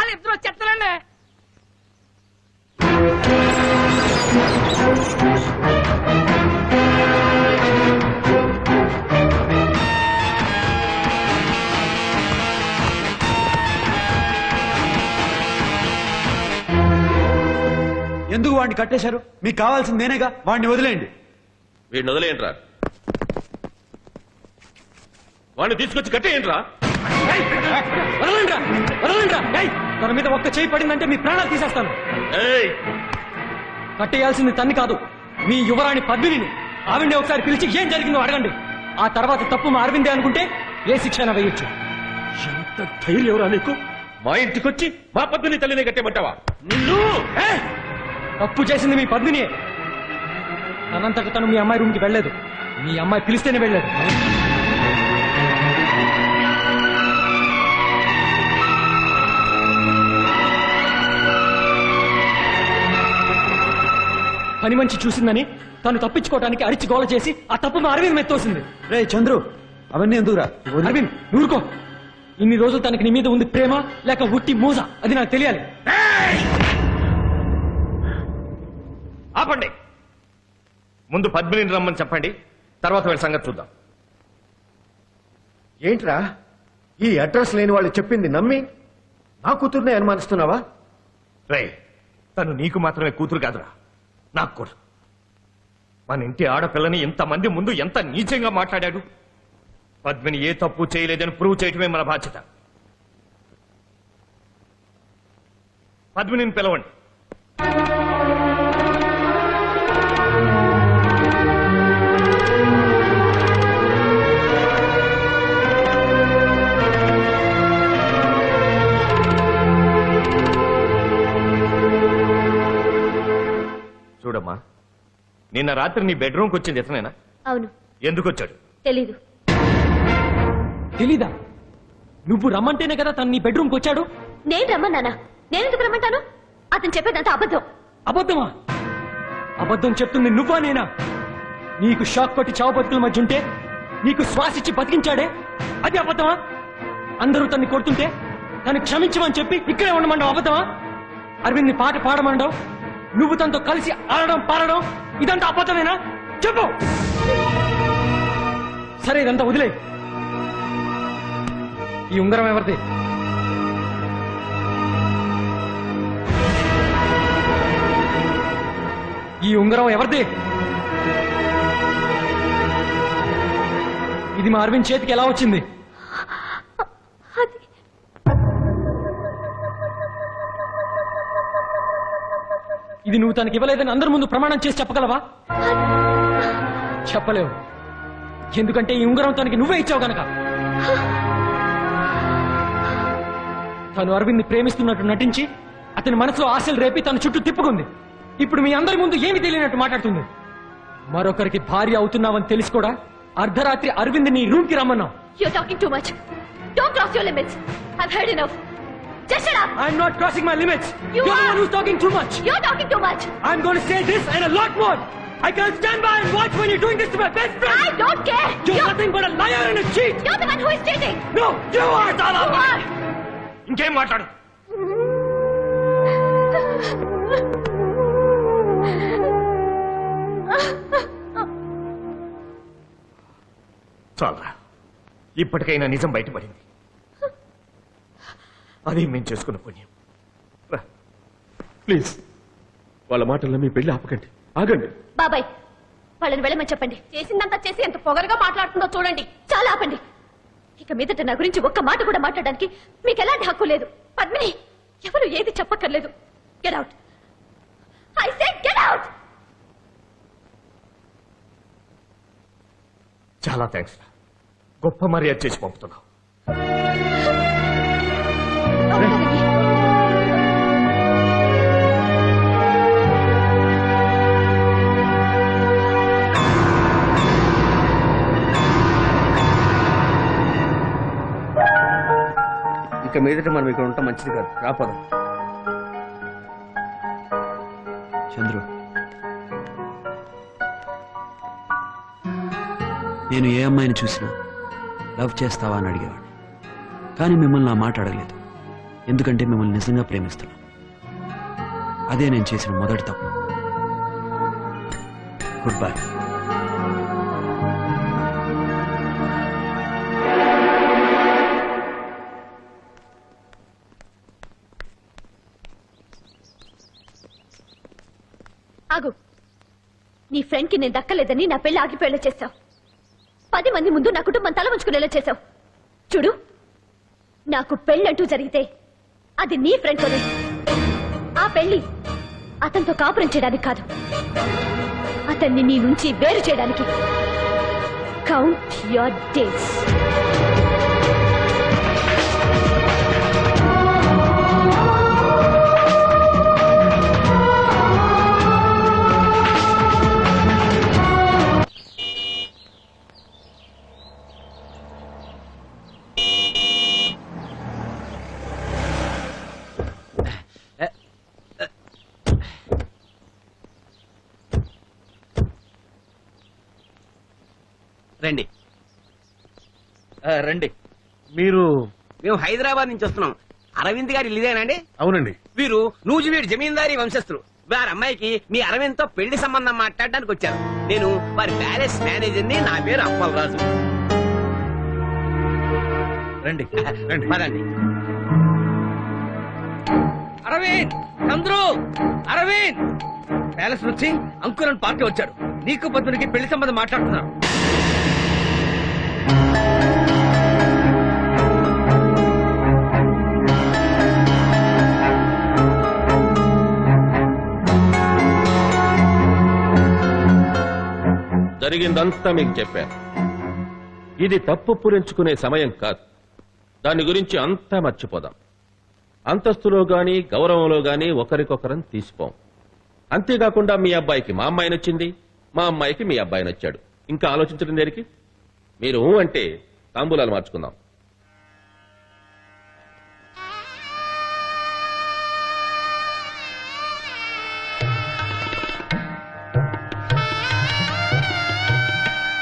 వాళ్ళు ఇద్దరు వచ్చేస్తానండి. ఎందుకు వాడిని కట్టేశారు? మీకు కావాల్సింది నేనేగా, వాడిని వదిలేయండి. వీడిని వదిలేయండిరా, వాడిని తీసుకొచ్చి కట్టేయండిరా. తన మీద ఒక్క చేయి పడిందంటే మీ ప్రాణాలు తీసేస్తాను. కట్టేయాల్సింది తన్ని కాదు, మీ యువరాణి పద్మినిని. ఆవిడ్ని ఒకసారి పిలిచి ఏం జరిగిందో అడగండి. ఆ తర్వాత తప్పు మా అరవిందే అనుకుంటే ఏ శిక్షణ వేయొచ్చు. ఎంత ధైర్యం ఎవరా నీకు? మా ఇంటికొచ్చి మా పద్మిని తల్లిని కట్టేమంటావా? నిన్ను తప్పు చేసింది మీ పద్మిని. తనంతట తను మీ అమ్మాయి రూమ్కి వెళ్ళలేదు, మీ అమ్మాయి పిలిస్తేనే వెళ్ళలేదు. పని మంచి చూసిందని తను తప్పించుకోవడానికి అరిచి గోల చేసి ఆ తప్పు మా అరవింద్ మెత్తోసింది. రే చంద్రు, అవన్నీ ఎందుకురా? అరవింద్ నూరుకో. ఇన్ని రోజులు తనకి నీ మీద ఉంది ప్రేమ లేక ఉట్టి మూజ, అది నాకు తెలియాలి. ఆపండి. ముందు పద్మిని రమ్మని చెప్పండి, తర్వాత వీళ్ళ సంగతి చూద్దాం. ఏంట్రా ఈ అడ్రస్ లేని వాళ్ళు చెప్పింది నమ్మి నా కూతుర్నే అనుమానిస్తున్నావా? రే, తను నీకు మాత్రమే కూతురు కాదురా, నాకు కూడా. మన ఇంటి ఆడపిల్లని ఇంతమంది ముందు ఎంత నీచంగా మాట్లాడాడు. పద్మిని ఏ తప్పు చేయలేదని ప్రూవ్ చేయటమే మన బాధ్యత. పద్మినిని పిలవండి. చూడమ్మా, నిన్న రాత్రి నీ బెడ్రూమ్కి వచ్చింది ఇతనేనా? అవును. ఎందుకు వచ్చాడు? తెలీదు. తెలీదా? నువ్వు రమ్మంటేనే కదా తను నీ బెడ్రూమ్కి వచ్చాడు. నేను రమ్మన్నానా? నేను ఎందుకు రమ్మంటాను? అతను చెప్పేదంతా అబద్ధం. అబద్ధమా? అబద్ధం చెప్తుంది నువ్వా నేనా? నీకు షాక్ కొట్టి చావు బతుకుల మధ్య ఉంటే నీకు శ్వాసిచ్చి బతికించాడే, అది అబద్ధమా? అందరూ తన్ని కొడుతుంటే తను క్షమించమని చెప్పి ఇక్కడే ఉండమంటావు, అబద్ధమా? అరవింద్ ని పాట పాడమంటావు, నువ్వు తనతో కలిసి ఆడడం పాడడం, ఇదంతా అబద్ధమేనా? చెప్పు. సరే, ఇదంతా వదిలే. ఈ ఉంగరం ఎవరిది? ఈ ఉంగరం ఎవరిది? ఇది మా అరవింద్ చేతికి ఎలా వచ్చింది? ఇది నువ్వు తనకి ఇవ్వలేదని అందరి ముందు ప్రమాణం చేసి చెప్పగలవా? చెప్పలేవు, ఎందుకంటే ఈ ఉంగరం తనకి నువ్వే ఇచ్చావు గనక. తను అరవింద్ ని ప్రేమిస్తున్నట్టు నటించి అతని మనసులో ఆశలు రేపి తన చుట్టూ తిప్పుకుంది. ఇప్పుడు మీ అందరి ముందు ఏమి తెలియనట్టు మాట్లాడుతుంది. మరొకరికి భార్య అవుతున్నావని తెలిసి కూడా అర్ధరాత్రి అరవింద్ ని రూమ్ కి రమ్మన్నావు. You're talking too much. Don't cross your limits. I've heard enough. Just shut up. I'm not crossing my limits. You're the one who's talking too much. You're talking too much. I'm going to say this and a lot more. I can't stand by and watch when you're doing this to my best friend. I don't care. You're nothing but a liar and a cheat. You're the one who is cheating. No, you are. You are. ఇంకేం మాట్లాడు. చాలరా, ఇప్పటికైనా నిజం బయటపడింది. అది మేము చేసుకున్న పుణ్యం. ప్లీజ్, వాళ్ళ మాటల్లో మీ పెళ్లి ఆపకండి, ఆగండి. బాబాయ్, వాళ్ళని వెళ్ళమని చెప్పండి. చేసిందంతా చేసి ఎంత పొగరుగా మాట్లాడుతుందో చూడండి. చాలా ఆపండి. ఇక మీదట నా గురించి ఒక్క మాట కూడా మాట్లాడడానికి మీకు ఎలాంటి హక్కు లేదు. పద్మిని, ఎవరు ఏది చెప్పక్కర్లేదు. Get out. I said get out. చాలా థ్యాంక్స్, గొప్ప మర్యాద చేసి పంపుతున్నావు. ఇక మీదట మనం ఇక్కడ ఉంటాం మంచిది కాదు, రాపదం. చంద్రు, నేను ఏ అమ్మాయిని చూసినా లవ్ చేస్తావా అని అడిగేవాడు, కానీ మిమ్మల్ని నా మాట అడగలేదు. ఎందుకంటే మిమ్మల్ని నిజంగా ప్రేమిస్తున్నాను. అదే నేను చేసిన మొదటి తప్పు. Good bye. ఆగు. నీ ఫ్రెండ్ కి నేను దక్కలేదని నా పెళ్లి ఆగిపోయేలా చేశావు. 10 మంది ముందు నా కుటుంబం తల ఉంచుకునేలా చేశావు. చూడు, నాకు పెళ్ళంటూ జరిగితే అది నీ ఫ్రెండ్ తోనే. ఆ పెళ్లి అతనితో కాపురం చేయడానికి కాదు, అతన్ని నీ నుంచి వేరు చేయడానికి. Count your days. రండి. రండి. మీరు మేము హైదరాబాద్ నుంచి వస్తున్నాం. అరవింద్ గారి ఇల్లుదేనండి? అవునండి. వీరు నూజివీడు జమీందారీ వంశస్థులు. వారి అమ్మాయికి మీ అరవింద్ తో పెళ్లి సంబంధం మాట్లాడడానికి వచ్చారు. నేను వారి ప్యాలెస్ మేనేజర్ ని. నా పేరు అప్పలరాజు. రండి. పదండి. అరవింద్, చంద్రు, అరవింద్, ప్యాలెస్ నుంచి అంకురన్ పార్టీ వచ్చాడు. నీకు పద్మునికి పెళ్లి సంబంధం మాట్లాడుతున్నారు. జరిగిందంతా మీకు చెప్పాను. ఇది తప్పు పూరించుకునే సమయం కాదు. దాని గురించి అంతా మర్చిపోదాం. అంతస్తులో గాని గౌరవంలో గాని ఒకరికొకరం తీసిపోం. అంతేకాకుండా మీ అబ్బాయికి మా అమ్మాయి నచ్చింది, మా అమ్మాయికి మీ అబ్బాయి నచ్చాడు. ఇంకా ఆలోచించడం దేనికి? మీరు అంటే తాంబూలాలు మార్చుకుందాం.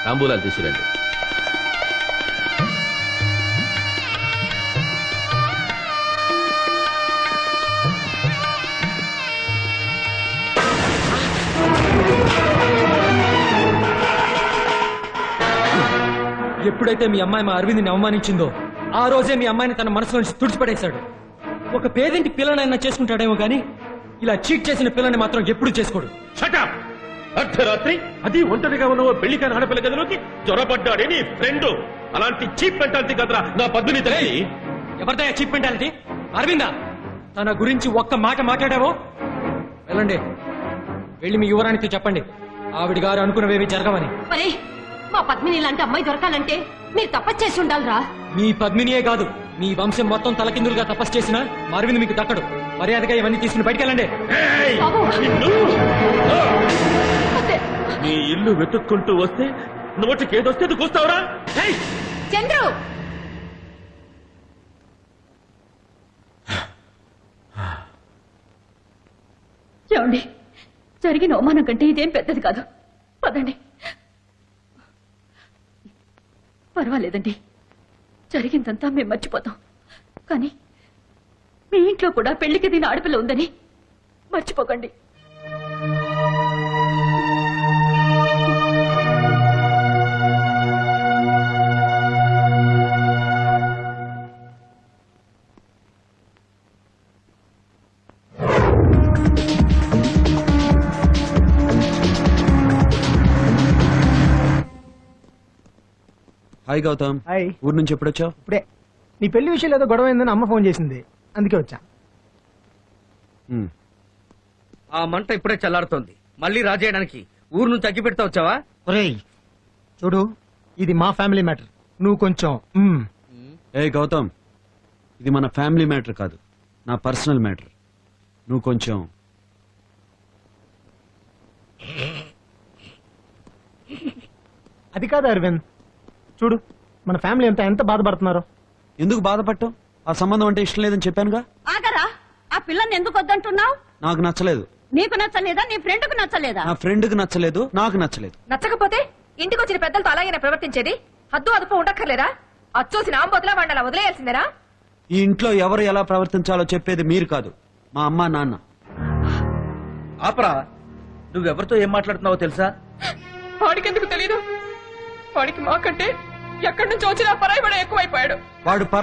తాంబూలాలు తీసుకురండి. ఎప్పుడైతే మీ అమ్మాయి మా అరవింద్ని అవమానించిందో ఆ రోజే మీ అమ్మాయిని తన మనసు నుంచి తుడిచిపడేశాడు. ఒక పేదింటి పిల్లనైనా చేసుకుంటాడేమో గాని ఇలా చీట్ చేసిన పిల్లని మాత్రం ఎప్పుడు చేసుకోడు. షటప్! అర్ధరాత్రి అది ఒంటరిగా ఉన్న ఓ పెళ్లి కాని ఆడపిల్ల గదిలోకి జ్వరపడ్డాడే నీ ఫ్రెండ్. అలాంటి చీప్ మెంటాలిటీ కదరా నా పద్దుని తెలిసి. ఎవరిదయ్యా చీప్ మెంటాలిటీ? అరవిందా? తన గురించి ఒక్క మాట మాట్లాడావో వెళ్ళండి. వెళ్ళి మీ యువరానికి చెప్పండి ఆవిడ గారు అనుకున్నవేవి జరగవని. మరి మా పద్మిని లాంటి అమ్మాయి దొరకాలంటే మీరు తపస్సు చేసి ఉండాలిరా. మీ పద్మినియే కాదు మీ వంశం మొత్తం తలకిందులుగా తపస్సు చేసినా మా అరవింద్ మీకు దక్కడు. మర్యాదగా ఇవన్నీ తీసుకుని బయటికి వెళ్ళండి. బాబు, నీ ఇల్లు వెతుక్కుంటూ వస్తే నోటికి ఏదొస్తే అది కూస్తావురా? చంద్రు, ఏమండి, జరిగిన అవమానం కంటే ఇదేం పెద్దది కాదు. పదండి. పర్వాలేదండి, జరిగిందంతా మేము మర్చిపోతాం. కానీ మీ ఇంట్లో కూడా పెళ్లికి దీని ఆడపిల్ల ఉందని మర్చిపోకండి. హాయ్ గౌతమ్. హాయ్. ఊరు నుంచి ఎప్పుడొచ్చావు? ఇప్పుడే నీ పెళ్లి విషయంలో ఏదో గొడవ అయిందని అమ్మ ఫోన్ చేసింది, అందుకే వచ్చా. ఆ మంట ఇప్పుడే చల్లారుతోంది. మళ్ళీ రాజేయడానికి ఊరు నుంచి తగ్గి పెడతా వచ్చావా? ఒరేయ్ చూడు, ఇది మా ఫ్యామిలీ మ్యాటర్, నువ్వు కొంచెం ఏ గౌతమ్, ఇది మన ఫ్యామిలీ మ్యాటర్ కాదు, నా పర్సనల్ మ్యాటర్. నువ్వు కొంచెం అది కాదు అరవింద్, చూడు మన ఫ్యామిలీ అంతా ఎంత బాధపడుతున్నారో. ఎందుకు బాధపడటం? ఆ సంబంధం అంటే ఇష్టం లేదని చెప్పానుగా. ఆగరా, ఆ పిల్లని ఎందుకు వద్దంటున్నావు? నాకు నచ్చలేదు. నీకు నచ్చలేదా? నీ ఫ్రెండ్ కు నచ్చలేదా? నా ఫ్రెండ్ కి నచ్చలేదు, నాకు నచ్చలేదు. నచ్చకపోతే ఇంటికి వచ్చిన పెద్దలతో అలాగే ప్రవర్తించేది? హద్దు అదుపు ఉండక్కర్లేదా? అచ్చోసిన ఆంబోతులా వాడిని అలా వదిలేయాల్సిందేనా? ఈ ఇంట్లో ఎవరు ఎలా ప్రవర్తించాలో చెప్పేది మీరు కాదు, మా అమ్మ నాన్న. ఆపరా, నువ్వెవరితో ఏం మాట్లాడుతున్నావో తెలుసా? వాడికెందుకు తెలీదు? వాడికి మాకంటే ఎక్కడి నుంచి వచ్చినా పరాయి ఎక్కువైపోయాడు. వాడు